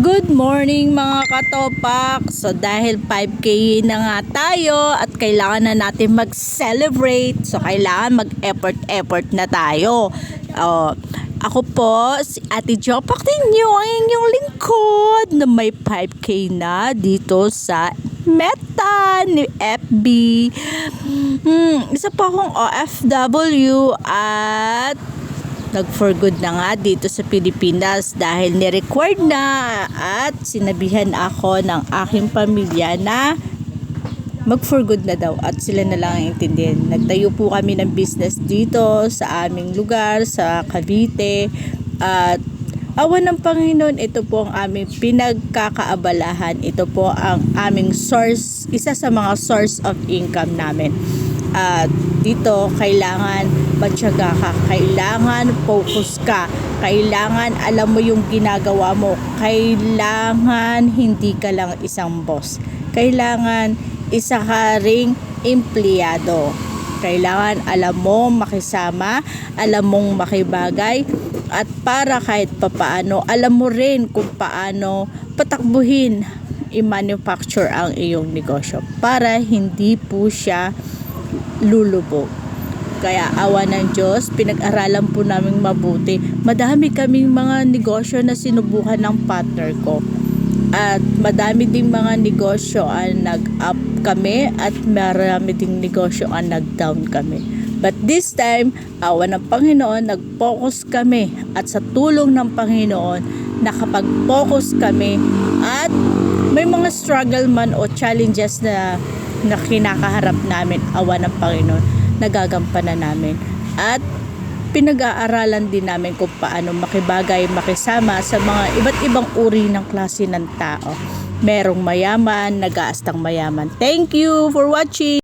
Good morning mga katopak. So dahil 5K na nga tayo at kailangan na natin mag-celebrate. So kailangan mag-effort na tayo. Ako po si Ate Jopak ninyo, ang inyong lingkod na may 5K na dito sa Meta ni FB. Isa pa akong OFW at nag-for good na nga dito sa Pilipinas dahil ni-required na at sinabihan ako ng aking pamilya na mag-for good na daw at sila na lang ang intindihin. Nagtayo po kami ng business dito sa aming lugar, sa Cavite, at awan ng Panginoon, ito po ang aming pinagkakaabalahan. Ito po ang aming source, isa sa mga source of income namin. At dito kailangan matyaga ka, kailangan focus ka, kailangan alam mo yung ginagawa mo, kailangan hindi ka lang isang boss, kailangan isa ka ring empleyado, kailangan alam mo makisama, alam mong makibagay, at para kahit papaano alam mo rin kung paano patakbuhin i-manufacture ang iyong negosyo para hindi po siya lulubog. Kaya awa ng Diyos, pinag-aralan po namin mabuti. Madami kaming mga negosyo na sinubukan ng partner ko. At madami ding mga negosyo ang nag-up kami at marami ding negosyo ang nag-down kami. But this time, awa ng Panginoon, nag-focus kami at sa tulong ng Panginoon, nakapag-focus kami at may mga struggle man o challenges na kinakaharap namin, awa ng Panginoon, nagagampanan namin at pinag-aaralan din namin kung paano makibagay, makisama sa mga iba't ibang uri ng klase ng tao. Merong mayaman, nag-aastang mayaman. Thank you for watching!